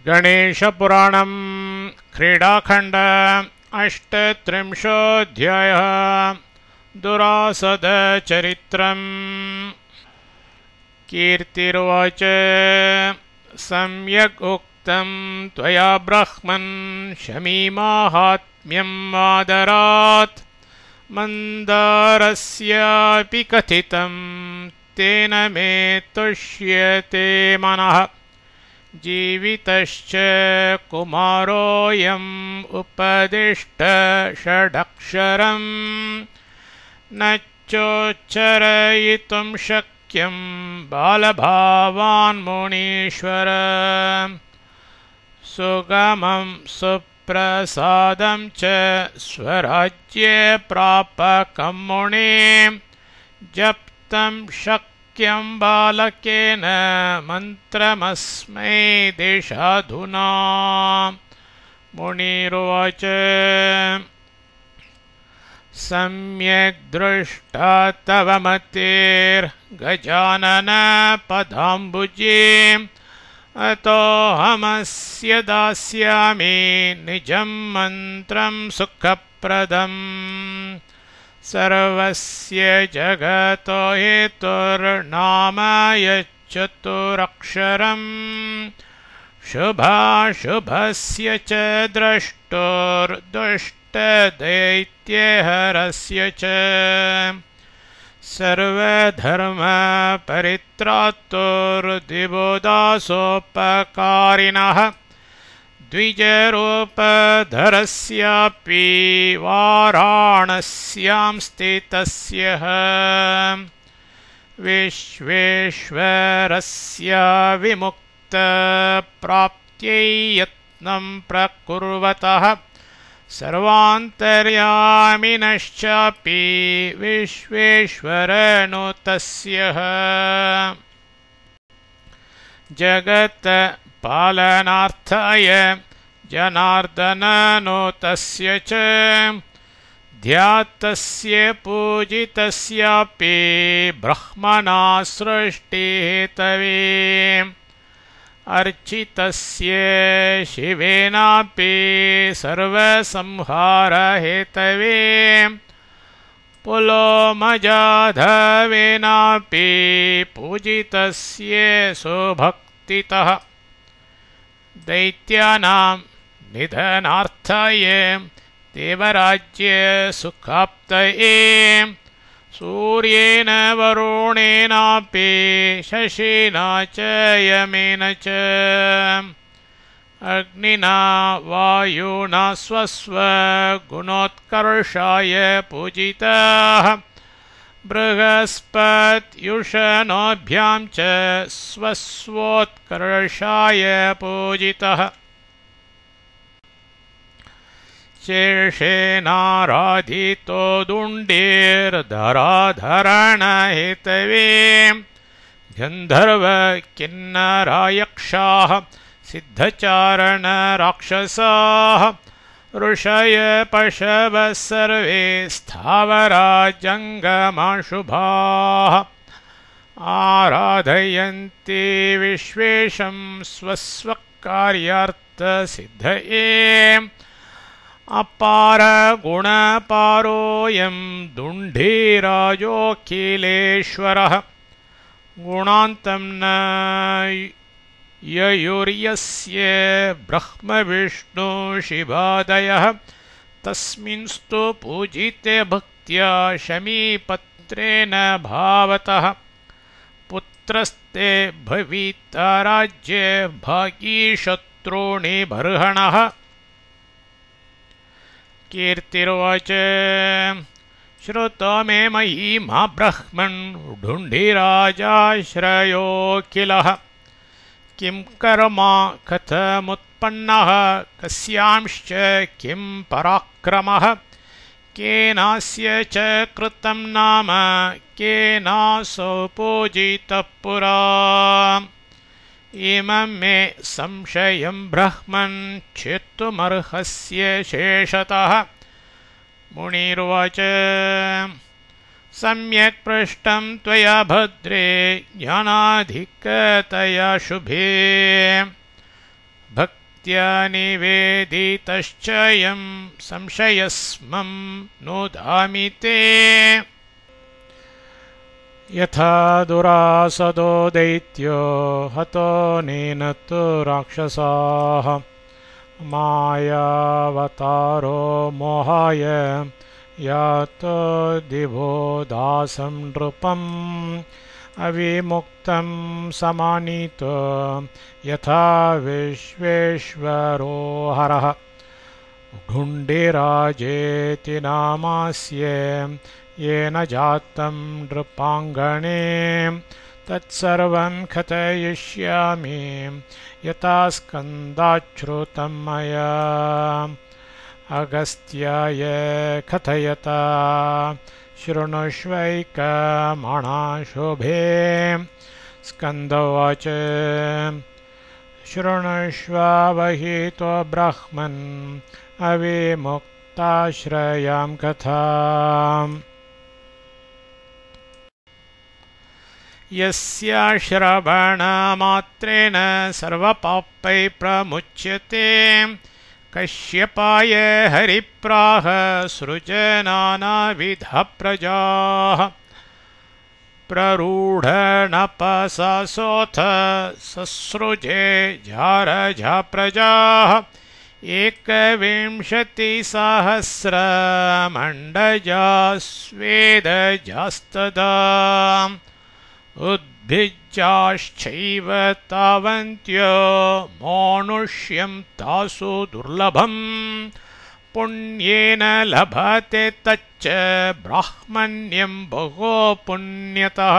गणेशपुराणं क्रीडाखण्ड अष्टत्रिंशोऽध्यायः दुरासदचरित्रम्। कीर्तिरुवाच सम्यक् उक्तं त्वया ब्रह्मन् शमीमाहात्म्यम् आदरात् मन्दारस्यापि कथितं तेन मे तुष्यते मनः। जीवितश्च कुमारोऽयम् उपदिष्ट षडक्षरं न चोच्चरयितुं शक्यं बालभावान् मुनीश्वर। सुगमं सुप्रसादं च स्वराज्ये प्रापकं मुने जप्तं शक्यं बालकेन मन्त्रमस्मै देशाधुना। मुनिरुवाच सम्यक् दृष्टा तव मतिर्गजानन पदाम्बुजे अतोऽहमस्य दास्यामि निजं मन्त्रं सुखप्रदम्। सर्वस्य जगतो हेतुर्नाम यच्चतुरक्षरम् शुभाशुभस्य च द्रष्टुर्दुष्टदैत्यहरस्य च। सर्वधर्मपरित्रातुर्दिवोदासोपकारिणः द्विजरूपधरस्यापि वाराणस्यां स्थितस्य विश्वेश्वरस्य विमुक्तप्राप्त्यै यत्नं प्रकुर्वतः सर्वान्तर्यामिनश्चापि विश्वेश्वरनुतस्य जगत् पालनार्थाय जनार्दननुतस्य च ध्यातस्य पूजितस्यापि ब्रह्मणा सृष्टिहेतवे अर्चितस्य शिवेनापि सर्वसंहारहेतवे पुलोमजाधवेनापि पूजितस्य सुभक्तितः दैत्यानां निधनार्थाय देवराज्य सुखाप्तये सूर्येण वरुणेनापि शशिना च यमेन च अग्निना वायुना स्वस्वगुणोत्कर्षाय पूजितः बृहस्पत्युषनोभ्यां च स्वस्वोत्कर्षाय पूजितः शेषेनाराधितो दुण्डीर्धराधरणहेतवे गन्धर्वकिन्नरायक्षाः सिद्धचारणराक्षसाः ऋषय पशवः सर्वे स्थावरा जङ्गमाशुभाः आराधयन्ति विश्वेशं स्वस्वकार्यार्थसिद्धये अपार गुणपारोऽयं दुण्डीराजोऽखिलेश्वरः गुणान्तं न ययुर्यस्य ब्रह्मविष्णुशिवादयः तस्मिंस्तु पूजिते भक्त्या शमीपत्रेण भावतः पुत्रस्ते भविता राज्ये भागी शत्रूणि बर्हणः। कीर्तिरुवाच श्रुतो मे महिमा ब्रह्मन् ढुण्डिराजाश्रयोऽखिलः किं कर्म कथमुत्पन्नः कस्यांश्च किं पराक्रमः केनास्य च कृतं नाम केनासौ पूजितः पुरा। इमं मे संशयं ब्रह्मन् छेत्तुमर्हस्य शेषतः। मुनिरुवाच सम्यक् पृष्टं त्वया भद्रे ज्ञानाधिकतया शुभे भक्त्या निवेदितश्चयं संशयस्मं नोदामि ते यथा दुरासदो दैत्यो हतो नेनतो राक्षसाः मायावतारो मोहाय यातो दिवो दासं नृपम् अविमुक्तं समानीतो यथा विश्वेश्वरो हरः ढुण्डिराजेति नामास्य येन जातं नृपाङ्गणे तत्सर्वं कथयिष्यामि यथा स्कन्दाच्छ्रुतं मया अगस्त्याय कथयता शृणुष्वैकमणाशुभे स्कन्द उवाच शृणुष्वावहितो ब्रह्मन् अविमुक्ताश्रयां कथाम् यस्य श्रवणमात्रेण सर्वपापैः प्रमुच्यते कश्यपाय हरिप्राह सृजनानाविधः प्रजाः प्ररूढनपससोऽथ ससृजे झारझा प्रजाः एकविंशतिसहस्रमण्डजा स्वेदजास्तदा उद्भिज्जाश्चैव तावन्त्यो मानुष्यं तासु दुर्लभम् पुण्येन लभते तच्च ब्राह्मण्यं बहु पुण्यतः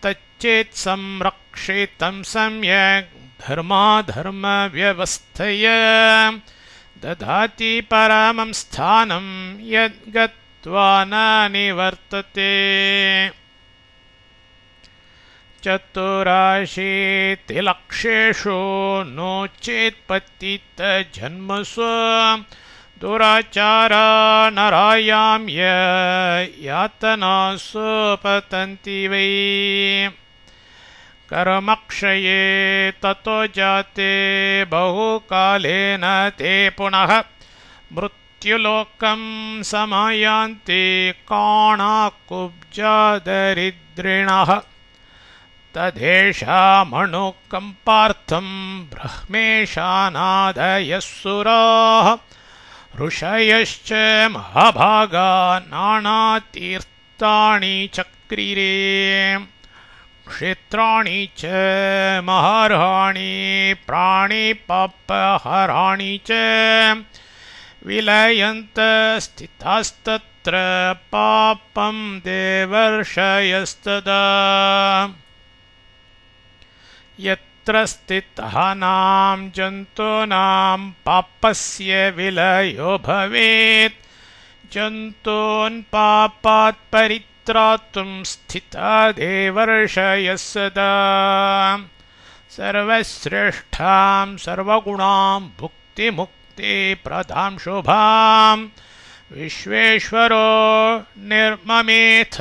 तच्चेत् संरक्षितं सम्यक् धर्माधर्मव्यवस्थया ददाति परमं स्थानं यद्गत्वा न निवर्तते चतुराशीतिलक्षेषु नो चेत् पतितजन्मसु दुराचारा नरायाम्य यातनासु पतन्ति वै कर्मक्षये ततो जाते बहुकालेन ते पुनः मृत्युलोकं समायान्ति काणाकुब्जादरिद्रिणः तदेषामनुकम्पार्थं ब्रह्मेशानादयः सुराः ऋषयश्च महाभागा नानातीर्थानि चक्रिरे क्षेत्राणि च महार्हाणि प्राणिपापहराणि च विलयन्त स्थितास्तत्र पापं देवर्षयस्तदा यत्र स्थितानां जन्तूनां पापस्य विलयो भवेत् जन्तून् पापात् परित्रातुं स्थिता देवर्षयः सदा सर्वश्रेष्ठां सर्वगुणां भुक्तिमुक्तिप्रदां शुभां विश्वेश्वरो निर्ममेथ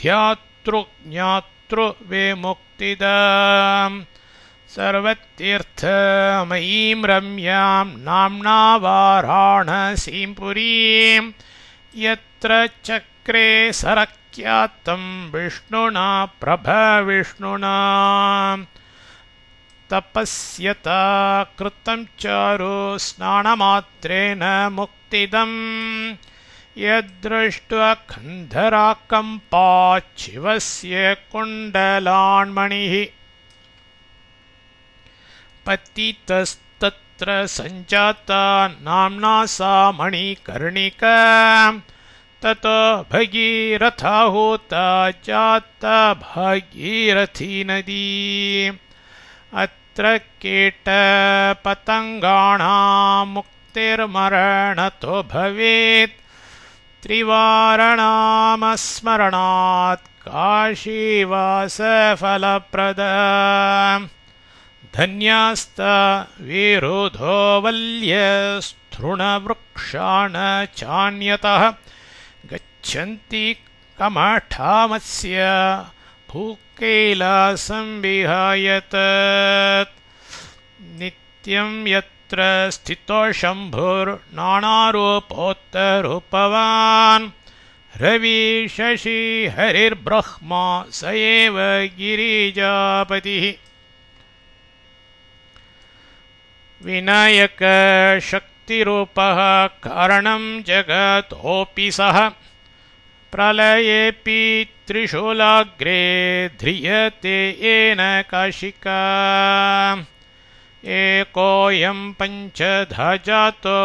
ध्यातृज्ञातृविमुक्तिदां सर्वतीर्थमयीं रम्यां नाम्ना वाराणसीं पुरीं यत्र चक्रे सरख्यातं विष्णुना प्रभविष्णुना तपस्यता कृतं चारु स्नानमात्रेण मुक्तिदम् यद्दृष्ट्वा कन्धराकम्पाच्छिवस्य कुण्डलान्मणिः पतितस्तत्र सञ्जाता नाम्ना सा मणिकर्णिका ततो भगीरथाहूता जाता भागीरथी नदी अत्र कीटपतङ्गाणां मुक्तिर्मरणतो भवेत् त्रिवारणामस्मरणात् काशीवासफलप्रदा धन्यास्ता विरुधो वल्यस्तृणवृक्षान् चान्यतः गच्छन्ति कमठामस्य भूकैलासं विहाय तत् नित्यं यत्र स्थितो शम्भुर्नानारूपोत्तरूपवान् रवि शशि हरिर्ब्रह्मा स एव गिरिजापतिः विनायकशक्तिरूपः कारणं जगतोऽपि सः प्रलयेऽपि त्रिशूलाग्रे ध्रियते येन काशिका एकोऽयं पञ्चधा जातो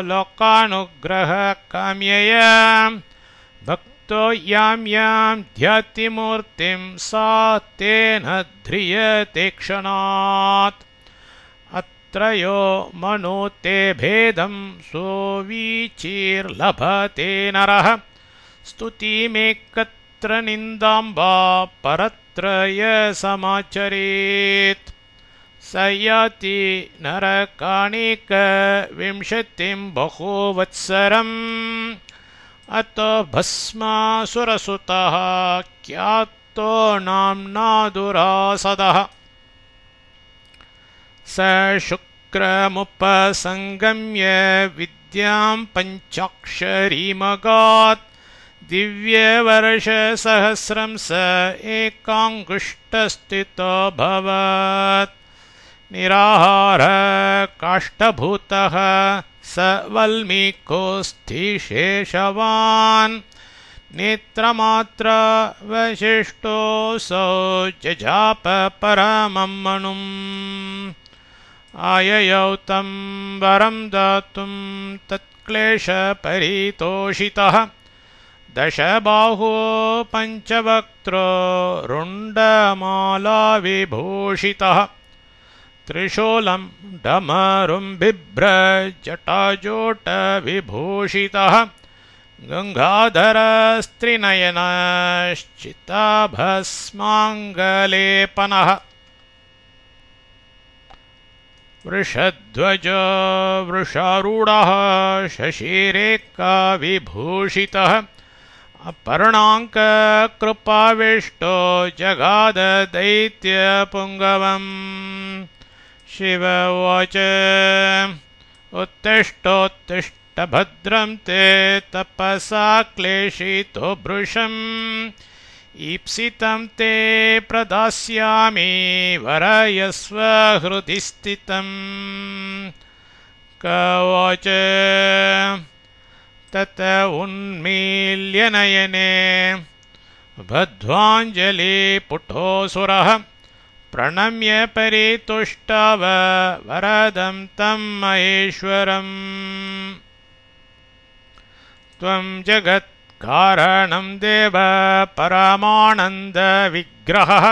लोकानुग्रहकाम्यया भक्तो यां यां ध्याति मूर्तिं सा तेन ध्रियते क्षणात् अत्रयो मनुते भेदं सोऽवीचिर्लभते नरः स्तुतिमेकत्र निन्दां वा परत्रयसमाचरेत् स याति नरकाणिकविंशतिं बहुवत्सरम् अतो भस्मासुरसुतः ख्यातो नाम्ना दुरासदः स शुक्रमुपसङ्गम्य विद्यां पञ्चाक्षरीमगात् दिव्यवर्षसहस्रं स एकाङ्गुष्ठस्थितोऽभवत् निराहारः काष्ठभूतः स वल्मीकोऽस्थिशेषवान् नेत्रमात्रवशिष्टोऽसौ जजाप परमं मनुम् आययौ तं वरं दातुं तत्क्लेशपरितोषितः दशबाहो पञ्चवक्त्रो रुण्डमालाविभूषितः त्रिशूलं डमरुं बिभ्रजटाजोटविभूषितः गङ्गाधरस्त्रिनयनश्चिताभस्माङ्गलेपनः वृषध्वजो वृषारूढः शशिरेखाविभूषितः अपर्णाङ्ककृपाविष्टो जगाददैत्यपुङ्गवम् शिव उवाच उत्तिष्ठोत्तिष्ठ भद्रं ते तपसा क्लेशितो भृशम् ईप्सितं ते प्रदास्यामि वरयस्व हृदि स्थितम् क उवाच तत उन्मील्य नयने बद्ध्वाञ्जलिपुटोऽसुरः प्रणम्य परितुष्टव वरदं तं महेश्वरम् त्वं जगत्कारणं देव परमानन्दविग्रहः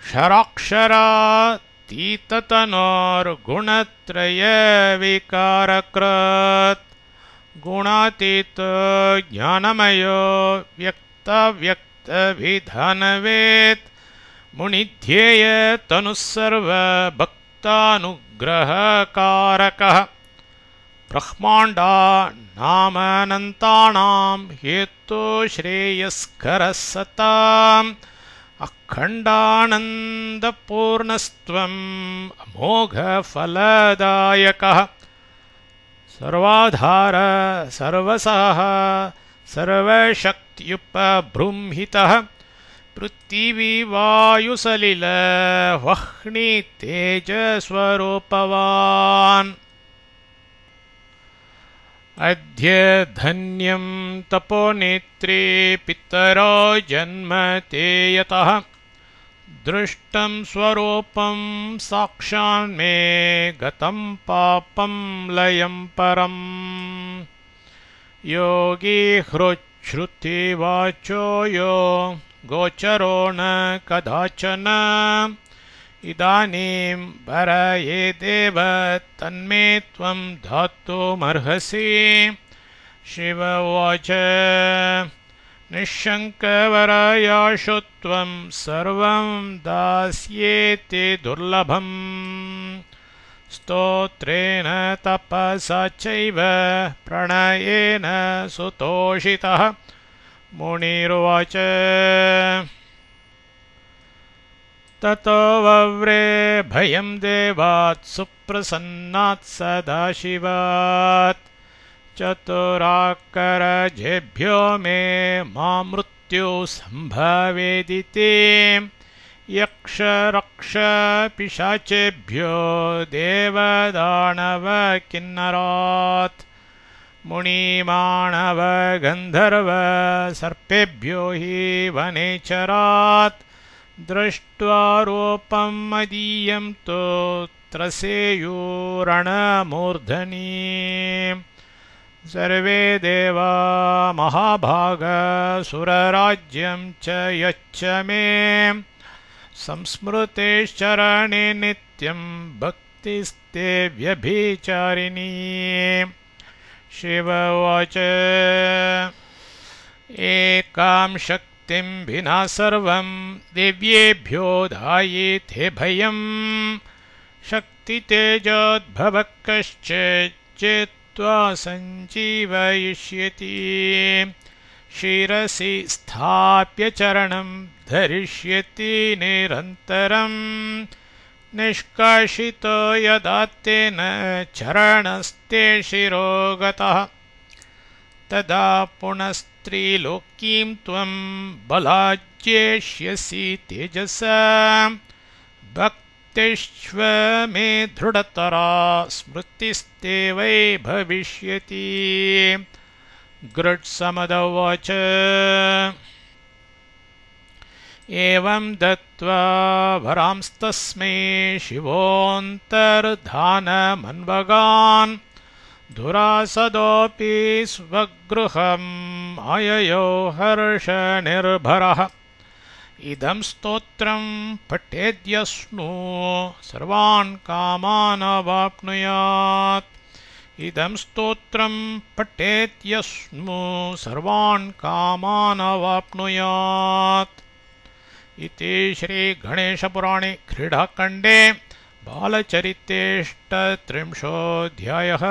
क्षराक्षरातीततनोर्गुणत्रयविकारकृत् गुणातीतो ज्ञानमयो व्यक्ताव्यक्तविधानवेत् मुनिध्येयतनुस्सर्वभक्तानुग्रहकारकः ब्रह्माण्डानामनन्तानां हेतुश्रेयस्करः सताम् अखण्डानन्दपूर्णस्त्वम् अमोघफलदायकः सर्वाधार सर्वसः सर्वशक्त्युपबृंहितः पृथिवी वायुसलिल वह्नि तेजस्वरूपवान् अद्य धन्यं तपोनेत्रे पितरो जन्म ते यतः दृष्टं स्वरूपं साक्षान्मे गतं पापं लयं परम् योगी हृच्छ्रुतिवाचो यो गोचरो न कदाचन इदानीं वरये देव तन्मे त्वं धातुमर्हसि शिव उवाच निःशङ्कवरयाशु त्वं सर्वं दास्येति दुर्लभम् स्तोत्रेण तपसा चैव प्रणयेन सुतोषितः मुनिरुवाच ततो वव्रे भयं देवात् सुप्रसन्नात् सदाशिवात् चतुराकरजेभ्यो मे मा मृत्यु सम्भवेदिति यक्षरक्षपिशाचेभ्यो देवदानवकिन्नरात् मुनिमानवगन्धर्वसर्पेभ्यो हि वनेचरात् दृष्ट्वा रूपं मदीयं तु त्रसेयुरणमूर्धनि सर्वे देवा महाभागसुरराज्यं च यच्च मे संस्मृतेश्चरणे नित्यं भक्तिस्ते व्यभिचारिणी शिव उवाच एकां शक्तिं विना सर्वं देव्येभ्यो धायेथे भयं शक्तितेजोद्भवः कश्चिच्चित्त्वा सञ्जीवयिष्यति शिरसि स्थाप्य चरणं धरिष्यति निरन्तरं निष्कासितो यदा तेन चरणस्ते शिरोगतः तदा पुनस्त्रिलोकीं त्वं बलाज्येष्यसि तेजसा भक्तिश्व मे दृढतरा स्मृतिस्ते वै भविष्यति गृत्समद उवाच एवं दत्त्वा वरांस्तस्मै शिवोऽन्तर्धानमन्वगान् दुरासदोऽपि स्वगृहम् आययो हर्षनिर्भरः इदं स्तोत्रं पठेद्यस्नु सर्वान् कामान् अवाप्नुयात् इदं स्तोत्रं पठेद्यस्नु सर्वान् कामान् अवाप्नुयात् इति श्रीगणेशपुराणे क्रीडाखण्डे बालचरितेष्टत्रिंशोऽध्यायः।